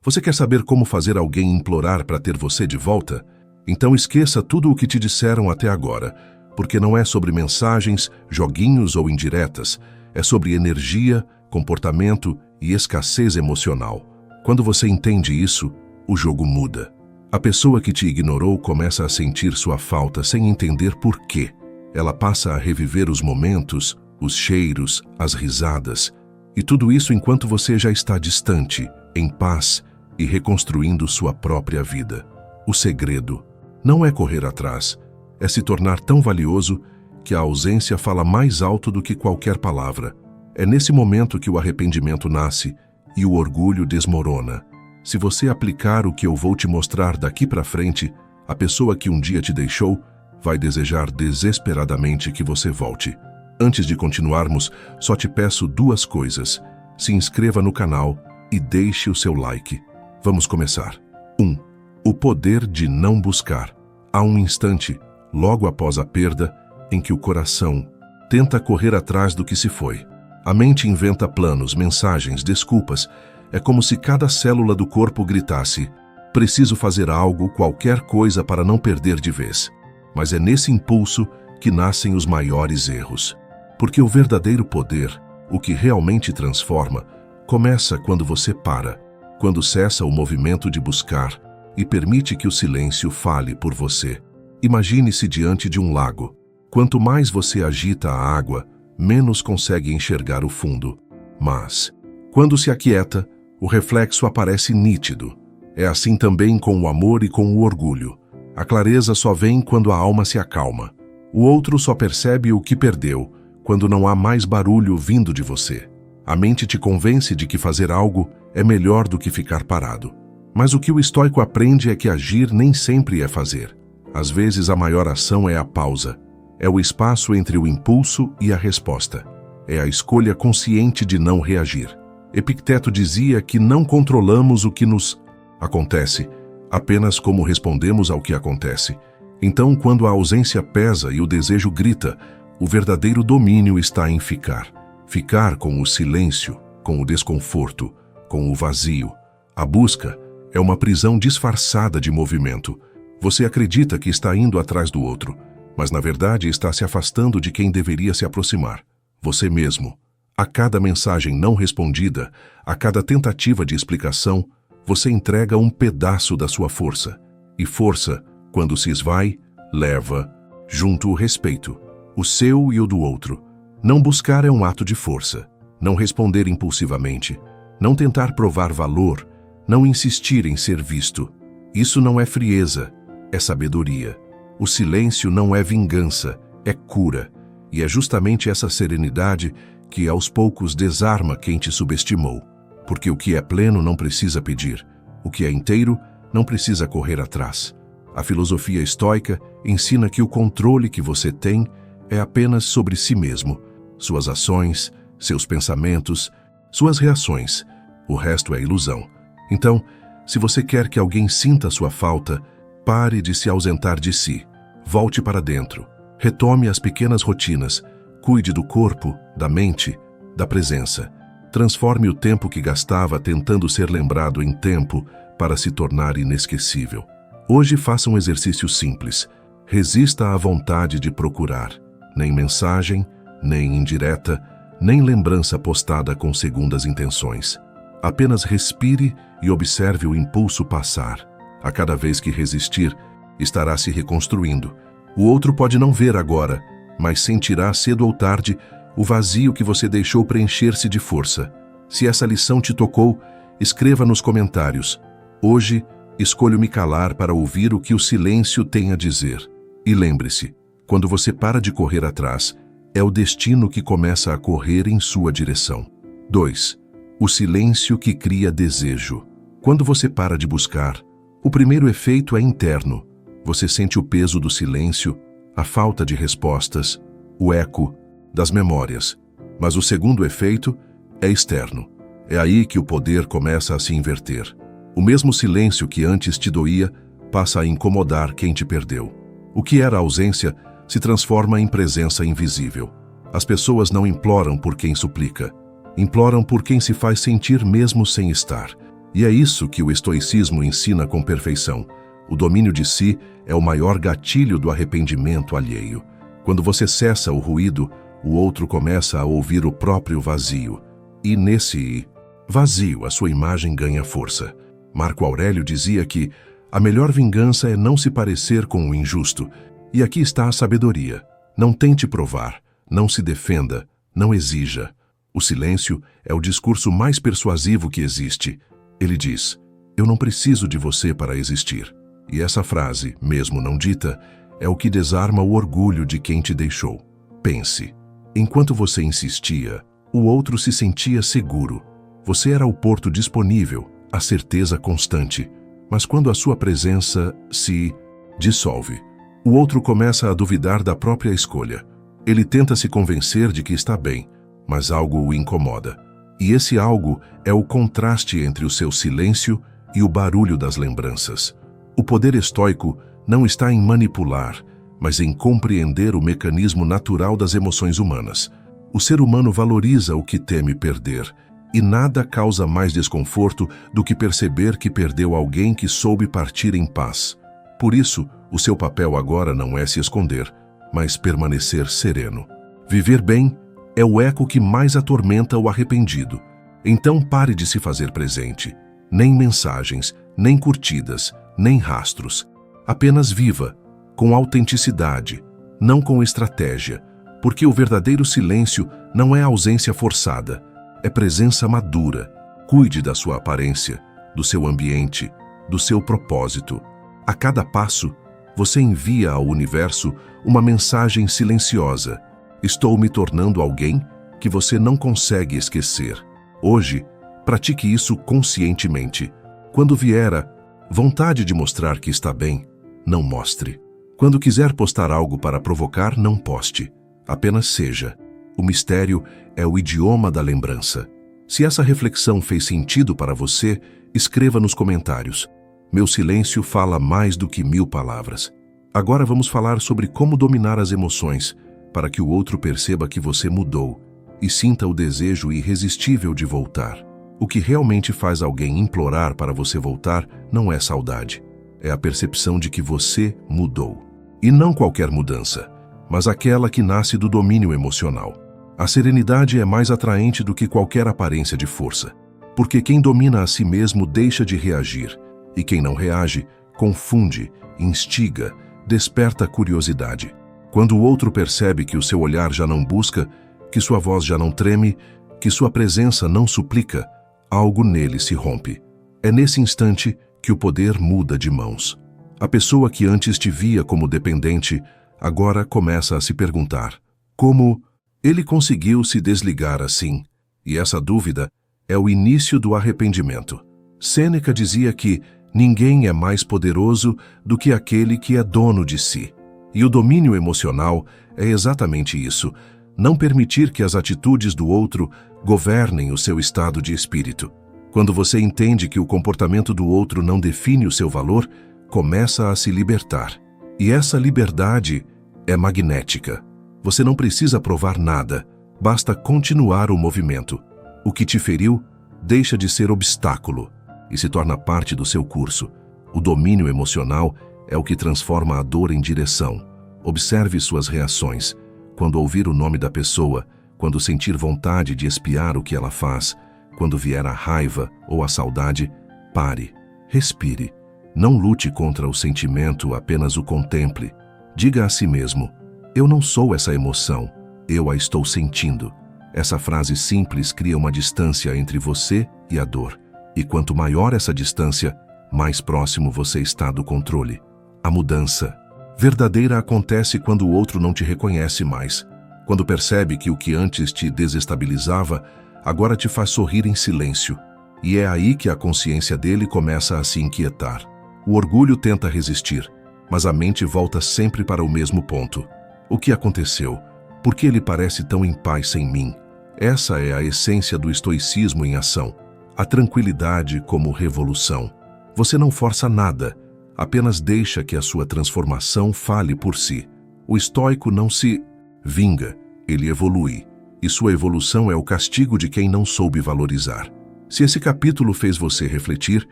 Você quer saber como fazer alguém implorar para ter você de volta? Então esqueça tudo o que te disseram até agora, porque não é sobre mensagens, joguinhos ou indiretas, é sobre energia, comportamento e escassez emocional. Quando você entende isso, o jogo muda. A pessoa que te ignorou começa a sentir sua falta sem entender por quê. Ela passa a reviver os momentos, os cheiros, as risadas, e tudo isso enquanto você já está distante, em paz e reconstruindo sua própria vida. O segredo não é correr atrás, é se tornar tão valioso que a ausência fala mais alto do que qualquer palavra. É nesse momento que o arrependimento nasce e o orgulho desmorona. Se você aplicar o que eu vou te mostrar daqui para frente, a pessoa que um dia te deixou vai desejar desesperadamente que você volte. Antes de continuarmos, só te peço duas coisas. Se inscreva no canal e deixe o seu like. Vamos começar. 1. O poder de não buscar. Há um instante, logo após a perda, em que o coração tenta correr atrás do que se foi. A mente inventa planos, mensagens, desculpas. É como se cada célula do corpo gritasse: preciso fazer algo, qualquer coisa para não perder de vez. Mas é nesse impulso que nascem os maiores erros. Porque o verdadeiro poder, o que realmente transforma, começa quando você para, quando cessa o movimento de buscar e permite que o silêncio fale por você. Imagine-se diante de um lago. Quanto mais você agita a água, menos consegue enxergar o fundo. Mas, quando se aquieta, o reflexo aparece nítido. É assim também com o amor e com o orgulho. A clareza só vem quando a alma se acalma. O outro só percebe o que perdeu, quando não há mais barulho vindo de você. A mente te convence de que fazer algo é melhor do que ficar parado. Mas o que o estoico aprende é que agir nem sempre é fazer. Às vezes a maior ação é a pausa. É o espaço entre o impulso e a resposta. É a escolha consciente de não reagir. Epicteto dizia que não controlamos o que nos acontece, apenas como respondemos ao que acontece. Então, quando a ausência pesa e o desejo grita, o verdadeiro domínio está em ficar. Ficar com o silêncio, com o desconforto, com o vazio. A busca é uma prisão disfarçada de movimento. Você acredita que está indo atrás do outro, mas na verdade está se afastando de quem deveria se aproximar, você mesmo. A cada mensagem não respondida, a cada tentativa de explicação, você entrega um pedaço da sua força. E força, quando se esvai, leva junto o respeito, o seu e o do outro. Não buscar é um ato de força. Não responder impulsivamente. Não tentar provar valor. Não insistir em ser visto. Isso não é frieza, é sabedoria. O silêncio não é vingança, é cura. E é justamente essa serenidade que aos poucos desarma quem te subestimou. Porque o que é pleno não precisa pedir. O que é inteiro não precisa correr atrás. A filosofia estoica ensina que o controle que você tem é apenas sobre si mesmo, suas ações, seus pensamentos, suas reações. O resto é ilusão. Então, se você quer que alguém sinta sua falta, pare de se ausentar de si. Volte para dentro. Retome as pequenas rotinas. Cuide do corpo, da mente, da presença. Transforme o tempo que gastava tentando ser lembrado em tempo para se tornar inesquecível. Hoje faça um exercício simples. Resista à vontade de procurar. Nem mensagem, nem indireta, nem lembrança postada com segundas intenções. Apenas respire e observe o impulso passar. A cada vez que resistir, estará se reconstruindo. O outro pode não ver agora, mas sentirá cedo ou tarde o vazio que você deixou preencher-se de força. Se essa lição te tocou, escreva nos comentários. Hoje, escolho me calar para ouvir o que o silêncio tem a dizer. E lembre-se, quando você para de correr atrás, é o destino que começa a correr em sua direção. 2. O silêncio que cria desejo. Quando você para de buscar, o primeiro efeito é interno. Você sente o peso do silêncio, a falta de respostas, o eco das memórias. Mas o segundo efeito é externo. É aí que o poder começa a se inverter. O mesmo silêncio que antes te doía passa a incomodar quem te perdeu. O que era ausência se transforma em presença invisível. As pessoas não imploram por quem suplica. Imploram por quem se faz sentir mesmo sem estar. E é isso que o estoicismo ensina com perfeição. O domínio de si é o maior gatilho do arrependimento alheio. Quando você cessa o ruído, o outro começa a ouvir o próprio vazio. E nesse vazio, a sua imagem ganha força. Marco Aurélio dizia que a melhor vingança é não se parecer com o injusto. E aqui está a sabedoria. Não tente provar, não se defenda, não exija. O silêncio é o discurso mais persuasivo que existe. Ele diz: eu não preciso de você para existir. E essa frase, mesmo não dita, é o que desarma o orgulho de quem te deixou. Pense. Enquanto você insistia, o outro se sentia seguro. Você era o porto disponível, a certeza constante. Mas quando a sua presença se dissolve, o outro começa a duvidar da própria escolha. Ele tenta se convencer de que está bem, mas algo o incomoda. E esse algo é o contraste entre o seu silêncio e o barulho das lembranças. O poder estoico não está em manipular, mas em compreender o mecanismo natural das emoções humanas. O ser humano valoriza o que teme perder, e nada causa mais desconforto do que perceber que perdeu alguém que soube partir em paz. Por isso, o seu papel agora não é se esconder, mas permanecer sereno. Viver bem é o eco que mais atormenta o arrependido. Então pare de se fazer presente. Nem mensagens, nem curtidas, nem rastros. Apenas viva, com autenticidade, não com estratégia, porque o verdadeiro silêncio não é ausência forçada, é presença madura. Cuide da sua aparência, do seu ambiente, do seu propósito. A cada passo, você envia ao universo uma mensagem silenciosa. Estou me tornando alguém que você não consegue esquecer. Hoje, pratique isso conscientemente. Quando vier a vontade de mostrar que está bem, não mostre. Quando quiser postar algo para provocar, não poste. Apenas seja. O mistério é o idioma da lembrança. Se essa reflexão fez sentido para você, escreva nos comentários. Meu silêncio fala mais do que 1000 palavras. Agora vamos falar sobre como dominar as emoções, para que o outro perceba que você mudou e sinta o desejo irresistível de voltar. O que realmente faz alguém implorar para você voltar não é saudade. É a percepção de que você mudou. E não qualquer mudança, mas aquela que nasce do domínio emocional. A serenidade é mais atraente do que qualquer aparência de força, porque quem domina a si mesmo deixa de reagir, e quem não reage, confunde, instiga, desperta curiosidade. Quando o outro percebe que o seu olhar já não busca, que sua voz já não treme, que sua presença não suplica, algo nele se rompe. É nesse instante que o poder muda de mãos. A pessoa que antes te via como dependente, agora começa a se perguntar: como ele conseguiu se desligar assim? E essa dúvida é o início do arrependimento. Sêneca dizia que ninguém é mais poderoso do que aquele que é dono de si. E o domínio emocional é exatamente isso: não permitir que as atitudes do outro governem o seu estado de espírito. Quando você entende que o comportamento do outro não define o seu valor, começa a se libertar. E essa liberdade é magnética. Você não precisa provar nada, basta continuar o movimento. O que te feriu deixa de ser obstáculo e se torna parte do seu curso. O domínio emocional é o que transforma a dor em direção. Observe suas reações. Quando ouvir o nome da pessoa, quando sentir vontade de espiar o que ela faz, quando vier a raiva ou a saudade, pare, respire. Não lute contra o sentimento, apenas o contemple. Diga a si mesmo: eu não sou essa emoção, eu a estou sentindo. Essa frase simples cria uma distância entre você e a dor. E quanto maior essa distância, mais próximo você está do controle. A mudança verdadeira acontece quando o outro não te reconhece mais. Quando percebe que o que antes te desestabilizava, agora te faz sorrir em silêncio. E é aí que a consciência dele começa a se inquietar. O orgulho tenta resistir, mas a mente volta sempre para o mesmo ponto. O que aconteceu? Por que ele parece tão em paz sem mim? Essa é a essência do estoicismo em ação. A tranquilidade como revolução. Você não força nada, apenas deixa que a sua transformação fale por si. O estoico não se vinga, ele evolui. E sua evolução é o castigo de quem não soube valorizar. Se esse capítulo fez você refletir,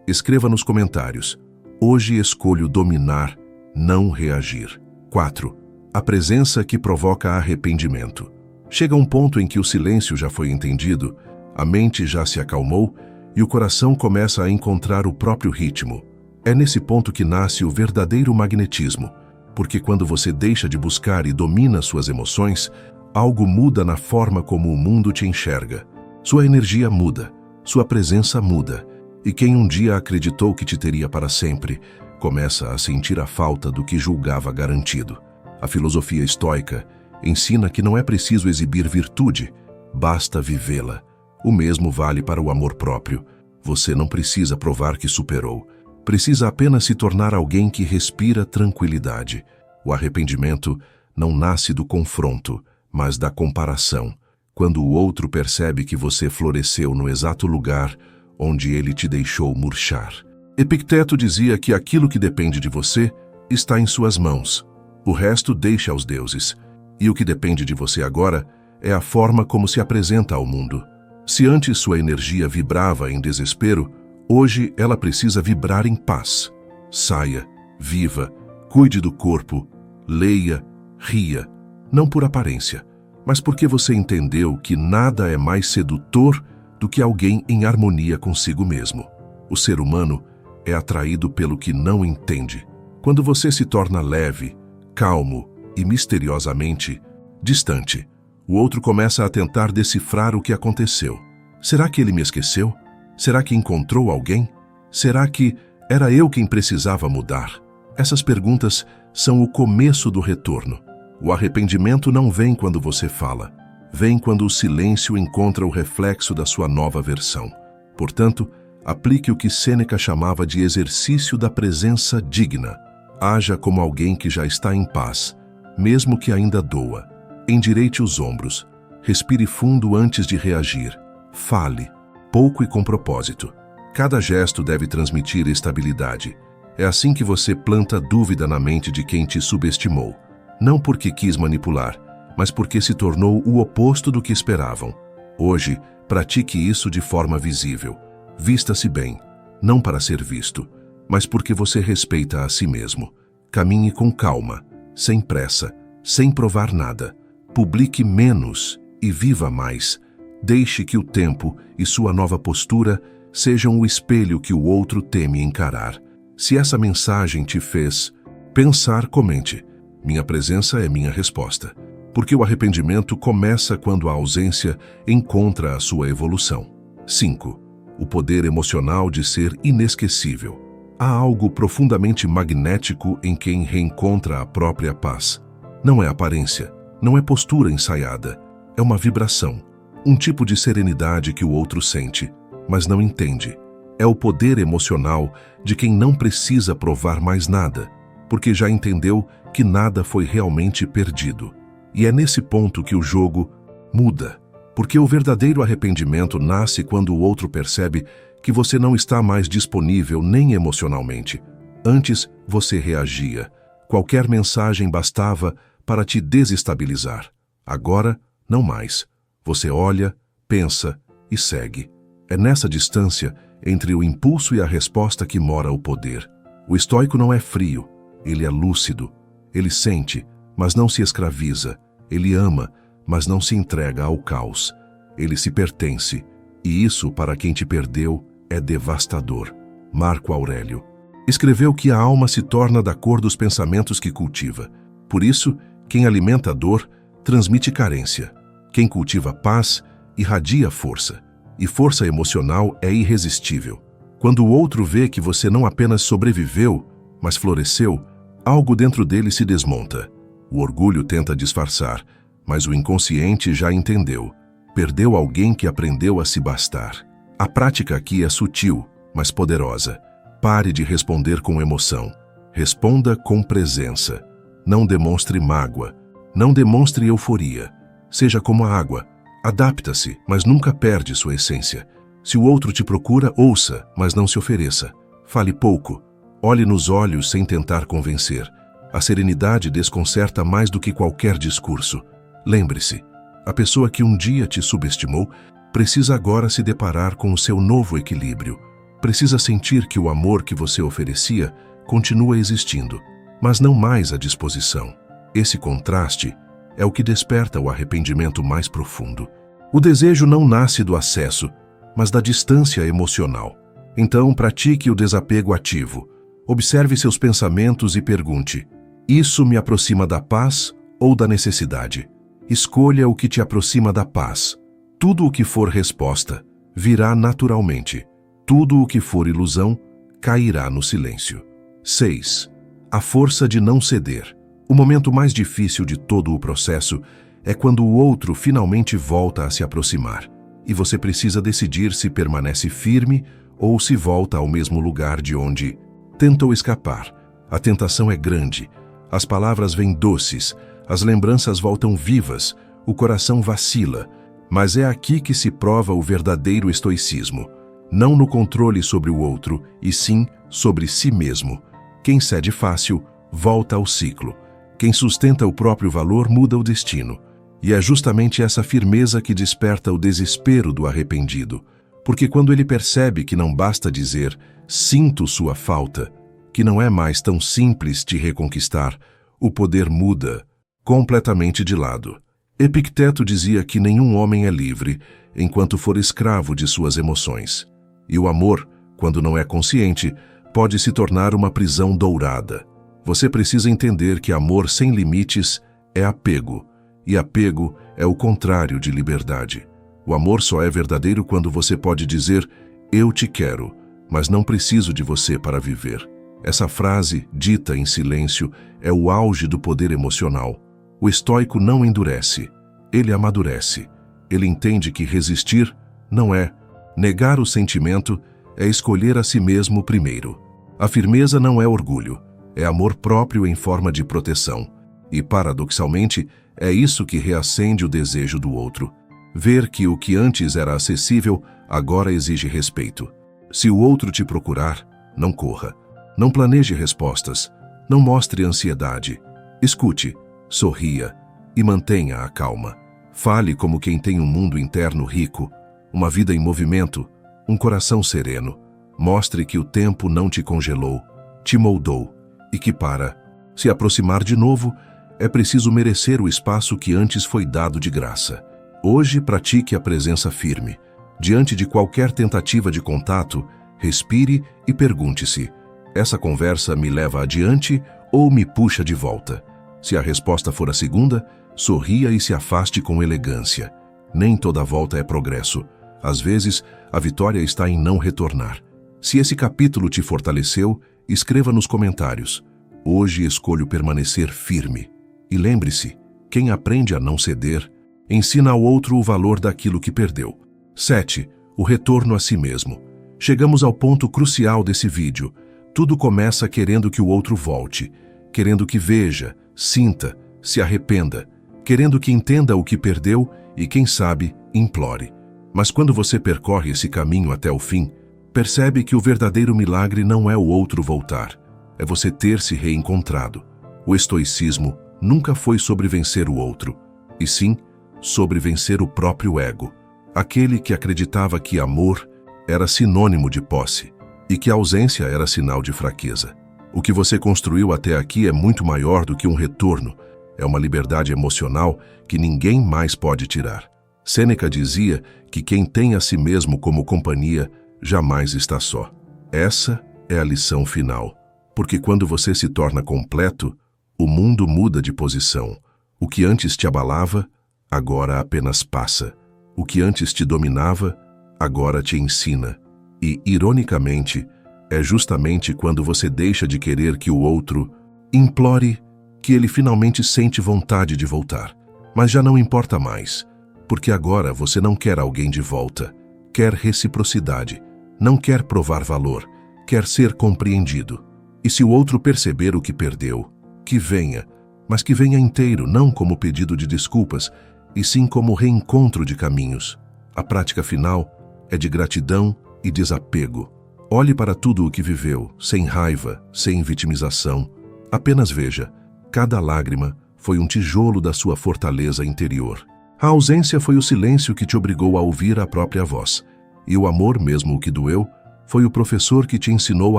escreva nos comentários. Hoje escolho dominar, não reagir. 4. A presença que provoca arrependimento. Chega um ponto em que o silêncio já foi entendido, a mente já se acalmou e o coração começa a encontrar o próprio ritmo. É nesse ponto que nasce o verdadeiro magnetismo, porque quando você deixa de buscar e domina suas emoções, algo muda na forma como o mundo te enxerga. Sua energia muda, sua presença muda, e quem um dia acreditou que te teria para sempre, começa a sentir a falta do que julgava garantido. A filosofia estoica ensina que não é preciso exibir virtude, basta vivê-la. O mesmo vale para o amor próprio. Você não precisa provar que superou. Precisa apenas se tornar alguém que respira tranquilidade. O arrependimento não nasce do confronto, mas da comparação. Quando o outro percebe que você floresceu no exato lugar onde ele te deixou murchar. Epicteto dizia que aquilo que depende de você está em suas mãos. O resto deixa aos deuses. E o que depende de você agora é a forma como se apresenta ao mundo. Se antes sua energia vibrava em desespero, hoje ela precisa vibrar em paz. Saia, viva, cuide do corpo, leia, ria, não por aparência, mas porque você entendeu que nada é mais sedutor do que alguém em harmonia consigo mesmo. O ser humano é atraído pelo que não entende. Quando você se torna leve, calmo e misteriosamente distante, o outro começa a tentar decifrar o que aconteceu. Será que ele me esqueceu? Será que encontrou alguém? Será que era eu quem precisava mudar? Essas perguntas são o começo do retorno. O arrependimento não vem quando você fala. Vem quando o silêncio encontra o reflexo da sua nova versão. Portanto, aplique o que Sêneca chamava de exercício da presença digna. Haja como alguém que já está em paz, mesmo que ainda doa. Endireite os ombros. Respire fundo antes de reagir. Fale, pouco e com propósito. Cada gesto deve transmitir estabilidade. É assim que você planta dúvida na mente de quem te subestimou. Não porque quis manipular, mas porque se tornou o oposto do que esperavam. Hoje, pratique isso de forma visível. Vista-se bem, não para ser visto, mas porque você respeita a si mesmo. Caminhe com calma, sem pressa, sem provar nada. Publique menos e viva mais. Deixe que o tempo e sua nova postura sejam o espelho que o outro teme encarar. Se essa mensagem te fez pensar, comente. Minha presença é minha resposta. Porque o arrependimento começa quando a ausência encontra a sua evolução. 5. O poder emocional de ser inesquecível. Há algo profundamente magnético em quem reencontra a própria paz. Não é aparência, não é postura ensaiada, é uma vibração, um tipo de serenidade que o outro sente, mas não entende. É o poder emocional de quem não precisa provar mais nada, porque já entendeu que nada foi realmente perdido. E é nesse ponto que o jogo muda, porque o verdadeiro arrependimento nasce quando o outro percebe que você não está mais disponível nem emocionalmente. Antes, você reagia. Qualquer mensagem bastava para te desestabilizar. Agora, não mais. Você olha, pensa e segue. É nessa distância entre o impulso e a resposta que mora o poder. O estoico não é frio, ele é lúcido. Ele sente, mas não se escraviza. Ele ama, mas não se entrega ao caos. Ele se pertence, e isso, para quem te perdeu, é devastador. Marco Aurélio escreveu que a alma se torna da cor dos pensamentos que cultiva. Por isso, quem alimenta a dor, transmite carência. Quem cultiva paz, irradia força. E força emocional é irresistível. Quando o outro vê que você não apenas sobreviveu, mas floresceu, algo dentro dele se desmonta. O orgulho tenta disfarçar, mas o inconsciente já entendeu. Perdeu alguém que aprendeu a se bastar. A prática aqui é sutil, mas poderosa. Pare de responder com emoção. Responda com presença. Não demonstre mágoa. Não demonstre euforia. Seja como a água. Adapta-se, mas nunca perde sua essência. Se o outro te procura, ouça, mas não se ofereça. Fale pouco. Olhe nos olhos sem tentar convencer. A serenidade desconcerta mais do que qualquer discurso. Lembre-se, a pessoa que um dia te subestimou precisa agora se deparar com o seu novo equilíbrio. Precisa sentir que o amor que você oferecia continua existindo, mas não mais à disposição. Esse contraste é o que desperta o arrependimento mais profundo. O desejo não nasce do acesso, mas da distância emocional. Então, pratique o desapego ativo. Observe seus pensamentos e pergunte: isso me aproxima da paz ou da necessidade? Escolha o que te aproxima da paz. Tudo o que for resposta virá naturalmente. Tudo o que for ilusão cairá no silêncio. 6. A força de não ceder. O momento mais difícil de todo o processo é quando o outro finalmente volta a se aproximar, e você precisa decidir se permanece firme ou se volta ao mesmo lugar de onde tentou escapar. A tentação é grande, as palavras vêm doces, as lembranças voltam vivas, o coração vacila, mas é aqui que se prova o verdadeiro estoicismo, não no controle sobre o outro, e sim sobre si mesmo. Quem cede fácil, volta ao ciclo. Quem sustenta o próprio valor muda o destino. E é justamente essa firmeza que desperta o desespero do arrependido, porque quando ele percebe que não basta dizer "sinto sua falta", que não é mais tão simples te reconquistar, o poder muda completamente de lado. Epicteto dizia que nenhum homem é livre enquanto for escravo de suas emoções. E o amor, quando não é consciente, pode se tornar uma prisão dourada. Você precisa entender que amor sem limites é apego. E apego é o contrário de liberdade. O amor só é verdadeiro quando você pode dizer "eu te quero, mas não preciso de você para viver". Essa frase, dita em silêncio, é o auge do poder emocional. O estoico não endurece, ele amadurece. Ele entende que resistir não é negar o sentimento, é escolher a si mesmo primeiro. A firmeza não é orgulho, é amor próprio em forma de proteção. E, paradoxalmente, é isso que reacende o desejo do outro. Ver que o que antes era acessível, agora exige respeito. Se o outro te procurar, não corra. Não planeje respostas. Não mostre ansiedade. Escute, sorria e mantenha a calma. Fale como quem tem um mundo interno rico, uma vida em movimento, um coração sereno. Mostre que o tempo não te congelou, te moldou e que para se aproximar de novo, é preciso merecer o espaço que antes foi dado de graça. Hoje, pratique a presença firme. Diante de qualquer tentativa de contato, respire e pergunte-se: essa conversa me leva adiante ou me puxa de volta? Se a resposta for a segunda, sorria e se afaste com elegância. Nem toda volta é progresso. Às vezes, a vitória está em não retornar. Se esse capítulo te fortaleceu, escreva nos comentários: hoje escolho permanecer firme. E lembre-se, quem aprende a não ceder, ensina ao outro o valor daquilo que perdeu. 7. O retorno a si mesmo. Chegamos ao ponto crucial desse vídeo. Tudo começa querendo que o outro volte, querendo que veja, sinta, se arrependa, querendo que entenda o que perdeu e, quem sabe, implore. Mas quando você percorre esse caminho até o fim, percebe que o verdadeiro milagre não é o outro voltar, é você ter se reencontrado. O estoicismo nunca foi sobre vencer o outro, e sim sobre vencer o próprio ego, aquele que acreditava que amor era sinônimo de posse e que a ausência era sinal de fraqueza. O que você construiu até aqui é muito maior do que um retorno, é uma liberdade emocional que ninguém mais pode tirar. Sêneca dizia que quem tem a si mesmo como companhia jamais está só. Essa é a lição final, porque quando você se torna completo, o mundo muda de posição. O que antes te abalava, agora apenas passa. O que antes te dominava, agora te ensina. E, ironicamente, é justamente quando você deixa de querer que o outro implore que ele finalmente sente vontade de voltar. Mas já não importa mais, porque agora você não quer alguém de volta, quer reciprocidade, não quer provar valor, quer ser compreendido. E se o outro perceber o que perdeu, que venha, mas que venha inteiro, não como pedido de desculpas, e sim como reencontro de caminhos. A prática final é de gratidão e desapego. Olhe para tudo o que viveu, sem raiva, sem vitimização. Apenas veja, cada lágrima foi um tijolo da sua fortaleza interior. A ausência foi o silêncio que te obrigou a ouvir a própria voz. E o amor, mesmo o que doeu, foi o professor que te ensinou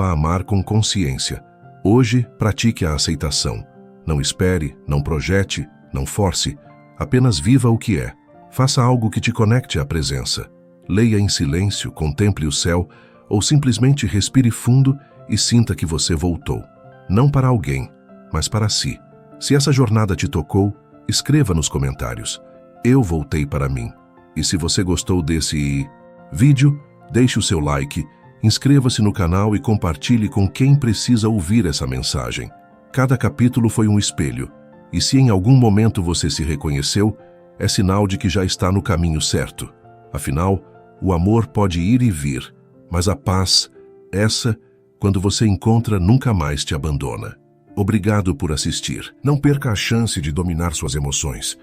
a amar com consciência. Hoje, pratique a aceitação. Não espere, não projete, não force. Apenas viva o que é. Faça algo que te conecte à presença. Leia em silêncio, contemple o céu, ou simplesmente respire fundo e sinta que você voltou. Não para alguém, mas para si. Se essa jornada te tocou, escreva nos comentários. Eu voltei para mim. E se você gostou desse vídeo, deixe o seu like, inscreva-se no canal e compartilhe com quem precisa ouvir essa mensagem. Cada capítulo foi um espelho, e se em algum momento você se reconheceu, é sinal de que já está no caminho certo. Afinal, o amor pode ir e vir, mas a paz, essa, quando você encontra, nunca mais te abandona. Obrigado por assistir. Não perca a chance de dominar suas emoções.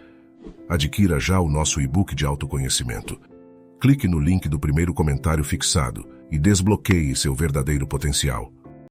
Adquira já o nosso e-book de autoconhecimento. Clique no link do primeiro comentário fixado e desbloqueie seu verdadeiro potencial.